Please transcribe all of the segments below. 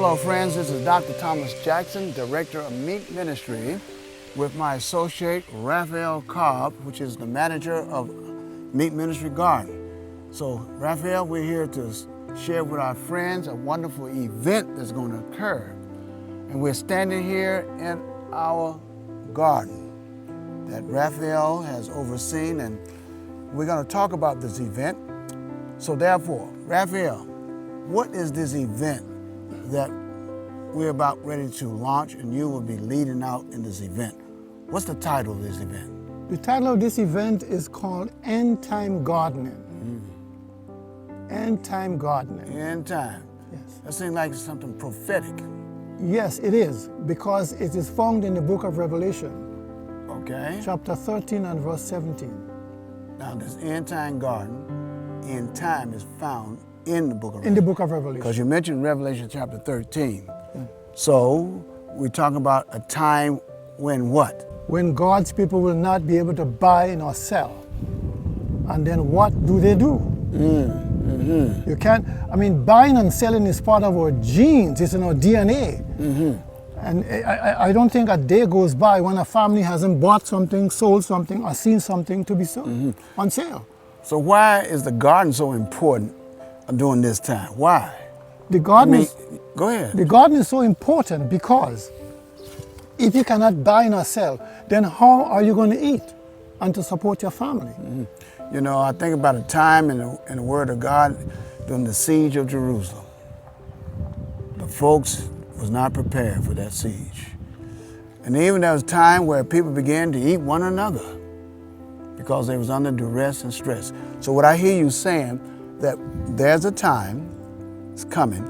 Hello friends, this is Dr. Thomas Jackson, Director of M.E.E.T Ministry, with my associate Raphael Cobb, which is the manager of M.E.E.T Ministry Garden. So Raphael, we're here to share with our friends a wonderful event that's going to occur. And we're standing here in our garden that Raphael has overseen, and we're going to talk about this event. So therefore, Raphael, what is this event that we're about ready to launch, and you will be leading out in this event? What's the title of this event? The title of this event is called End Time Gardening. End Time Gardening. End time. Yes. That seems like something prophetic. Yes, it is, because it is found in the book of Revelation, Okay. chapter 13 and verse 17. Now this end time garden, end time is found in the book of Revelation. In the book of Revelation. Because you mentioned Revelation chapter 13. So we're talking about a time when what? When God's people will not be able to buy nor sell. And then what do they do? You can't, buying and selling is part of our genes, it's in our DNA. And I don't think a day goes by when a family hasn't bought something, sold something, or seen something to be sold on sale. So why is the garden so important during this time? Why? The garden Go ahead. The garden is so important because if you cannot buy nor sell, then how are you going to eat and to support your family? You know, I think about a time in the Word of God during the siege of Jerusalem. The folks was not prepared for that siege. And even there was a time where people began to eat one another because they was under duress and stress. So what I hear you saying, that there's a time, it's coming,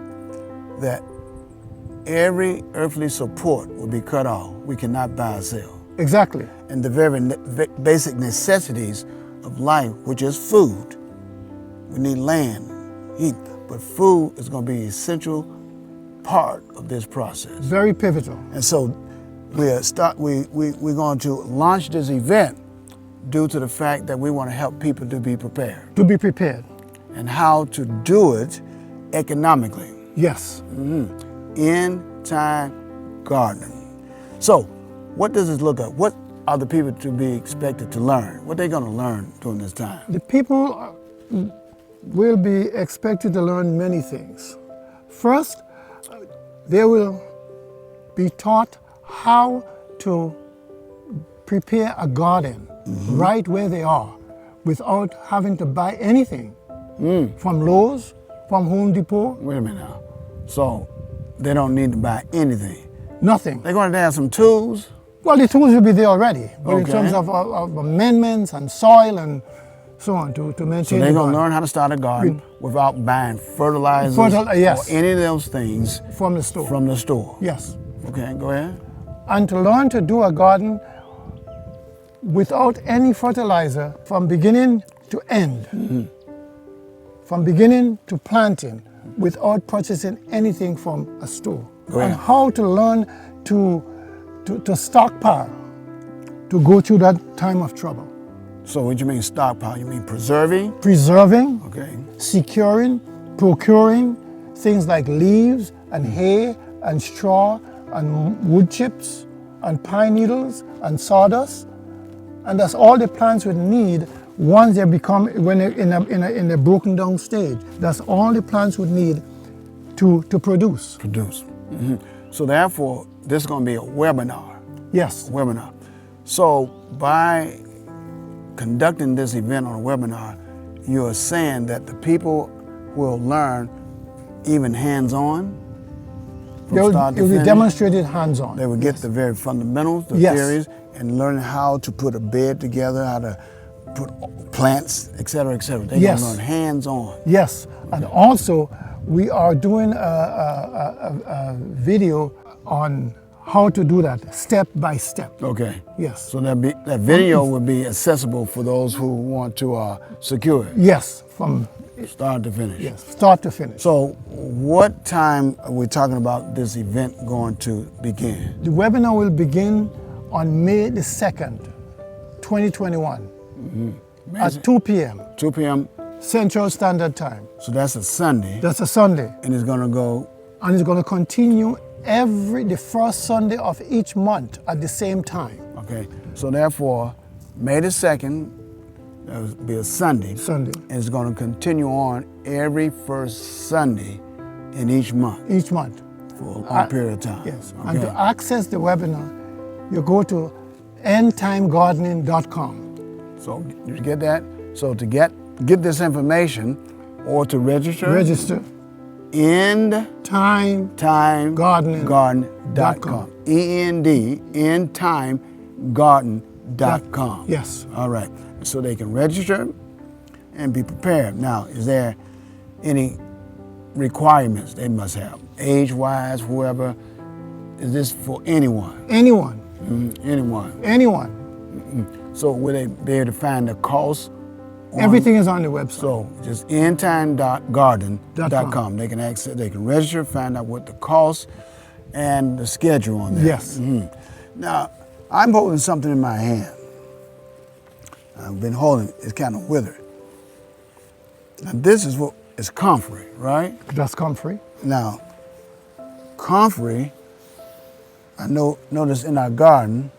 that every earthly support will be cut off. We cannot buy or sell. Exactly. And the very basic necessities of life, which is food. We need land, heat, but food is going to be an essential part of this process. Very pivotal. And so we're going to launch this event due to the fact that we want to help people to be prepared. To be prepared. And how to do it economically. Yes. End time gardening. So what does this look like? What are the people to be expected to learn? What are they going to learn during this time? The people will be expected to learn many things. First, they will be taught how to prepare a garden right where they are without having to buy anything from Lowe's, from Home Depot. Wait a minute now. So they don't need to buy anything? Nothing. They're going to have some tools? Well, the tools will be there already, but in Okay. terms of amendments and soil and so on to maintain. So they're going to learn how to start a garden without buying fertilizers yes. or any of those things From the store. from the store? Yes. Okay, go ahead. And to learn to do a garden without any fertilizer from beginning to end. From beginning to planting, without purchasing anything from a store. Go ahead. And how to learn to stockpile, to go through that time of trouble. So what you mean stockpile? You mean preserving? Preserving, Okay. securing, procuring things like leaves and hay and straw and wood chips and pine needles and sawdust. And that's all the plants would need once they become, when they're in a broken down stage. That's all the plants would need to produce. So therefore, this is going to be a webinar. Yes. Webinar. So by conducting this event on a webinar, you're saying that the people will learn even hands-on? It will be demonstrated hands-on. They will get the very fundamentals, the Yes. theories, and learn how to put a bed together, how to put plants, et cetera, et cetera. They're Yes. going to learn hands-on. Yes, and also we are doing a video on how to do that step by step. Okay. Yes. So that video will be accessible for those who want to secure it. Yes, from Start to finish. start to finish. So what time are we talking about this event going to begin? The webinar will begin on May the 2nd, 2021 at 2 p.m. 2 p.m. Central Standard Time. So that's a Sunday. That's a Sunday. And it's going to go And it's going to continue the first Sunday of each month at the same time. Okay. So therefore, May the 2nd, that would be a Sunday. Sunday. And it's going to continue on every first Sunday in each month. Each month. For a long period of time. Yes. Okay. And to access the webinar, you go to endtimegardening.com. So you get that? So to get this information or to register, endtimegardening.com. endtimegarden.com. Yes. All right. So they can register and be prepared. Now, is there any requirements they must have? Age-wise, whoever, is this for anyone? Anyone. Anyone. Anyone. So will they be able to find the cost? Everything is on the website. So just endtimegarden.com. They can access, they can register, find out what the cost and the schedule on that. Yes. Now, I'm holding something in my hand. I've been holding it. It's kind of withered. Now this is what is comfrey, right? That's comfrey. Now, comfrey, I notice in our garden,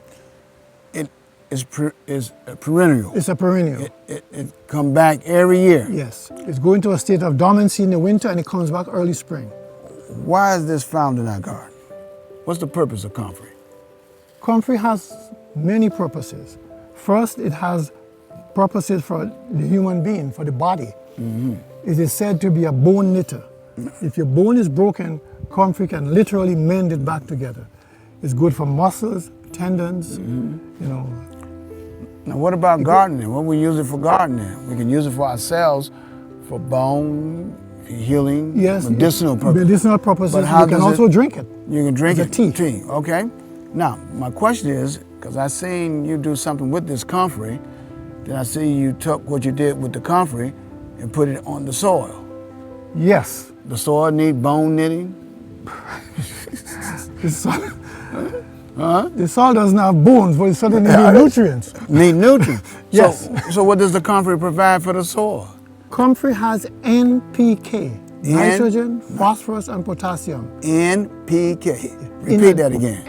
it is perennial. It's a perennial. It come back every year. Yes. It's going to a state of dormancy in the winter and it comes back early spring. Why is this found in our garden? What's the purpose of comfrey? Comfrey has many purposes. First, it has purposes for the human being, for the body. It is said to be a bone knitter. If your bone is broken, comfrey can literally mend it back together. It's good for muscles, tendons, you know. Now what about gardening? What we use it for gardening? We can use it for ourselves, for bone healing, yes, medicinal purposes. Medicinal purposes. But how you can also drink it. You can drink it. Tea. Okay. Now my question is, because I seen you do something with this comfrey, then I see you took what you did with the comfrey and put it on the soil. Yes. The soil need bone knitting? The soil doesn't have bones, but it certainly needs nutrients. Need nutrients? Yes. So what does the comfrey provide for the soil? Comfrey has NPK, nitrogen, phosphorus, and potassium. NPK. Repeat that again.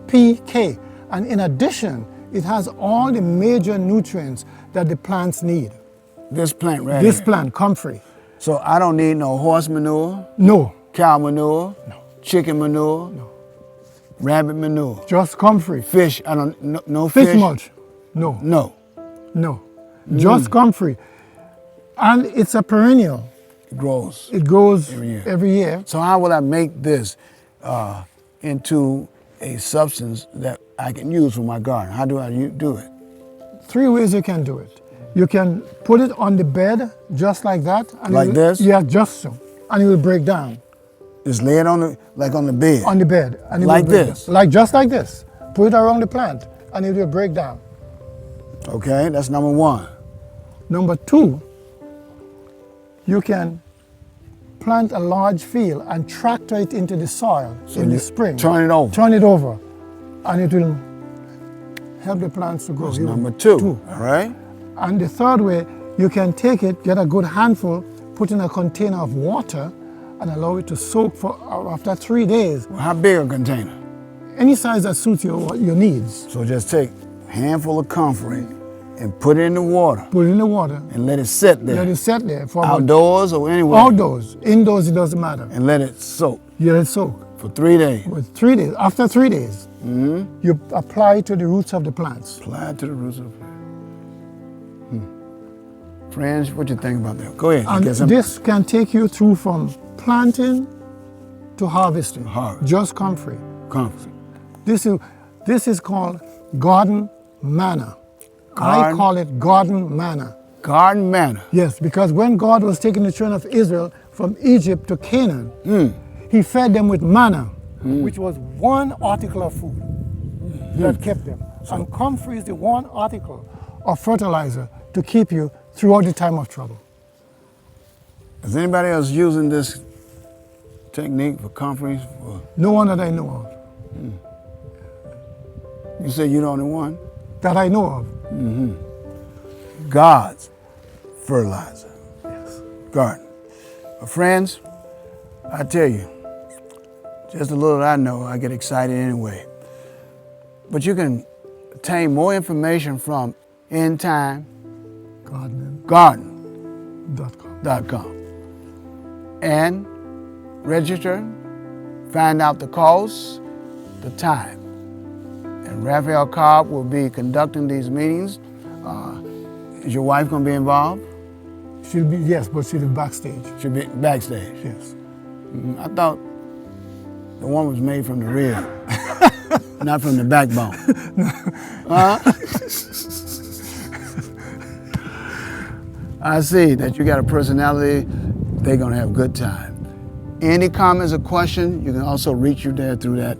NPK. And in addition, it has all the major nutrients that the plants need. This plant right This here. plant, comfrey. So I don't need no horse manure? No. Cow manure? No. Chicken manure? No. Rabbit manure? Just comfrey. Fish? No fish? Fish mulch? No. No. No. Just comfrey. And it's a perennial. It grows. It grows every year. So how will I make this into a substance that I can use for my garden? How do I do it? 3 ways you can do it. You can put it on the bed just like that. And like this? Yeah, just so. And it will break down. Just lay it on the bed? On the bed. And it like will break this? Down. Just like this. Put it around the plant and it will break down. Okay, that's number 1. Number 2, you can plant a large field and tractor it into the soil in the spring. Turn it over. Turn it over. And it will help the plants to grow. That's number 2. All right. And the third way, you can take it, get a good handful, put in a container of water, and allow it to soak for after 3 days. Well, how big a container? Any size that suits your needs. So just take a handful of comfrey and put it in the water. Put it in the water. And let it sit there. Let it sit there for outdoors or anywhere? Outdoors. Indoors, it doesn't matter. And let it soak. You let it soak. For 3 days. For 3 days. After 3 days, you apply it to the roots of the plants. Apply it to the roots of the plants. Friends, what you think about that? Go ahead. And this can take you through from planting to harvesting. Just comfrey. Comfrey. This is called garden manna. I call it garden manna. Garden manna? Yes, because when God was taking the children of Israel from Egypt to Canaan, He fed them with manna, which was one article of food that kept them. And comfrey is the one article of fertilizer to keep you throughout the time of trouble. Is anybody else using this technique for comfrey? No one that I know of. You say you're the only one? That I know of. God's fertilizer. Yes. Garden. But friends, I tell you, Just a little I know, I get excited anyway. But you can obtain more information from Gardening.com. endtimegarden.com and register, find out the cost, the time. And Raphael Cobb will be conducting these meetings. Is your wife going to be involved? She'll be, yes, but she'll be backstage. She'll be backstage. Yes. I thought the one was made from the rib, not from the backbone. I see that you got a personality. They're going to have a good time. Any comments or questions, you can also reach you there through that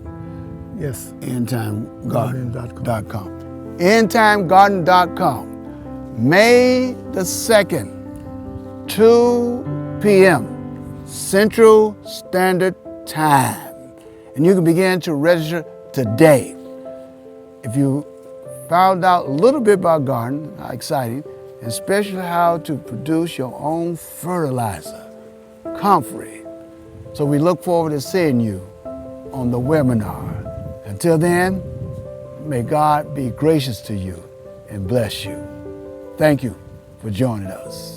Yes. endtimegarden.com. endtimegarden.com. May the 2nd, 2 p.m. Central Standard Time. And you can begin to register today. If you found out a little bit about gardening, how exciting, and especially how to produce your own fertilizer, comfrey. So we look forward to seeing you on the webinar. Until then, may God be gracious to you and bless you. Thank you for joining us.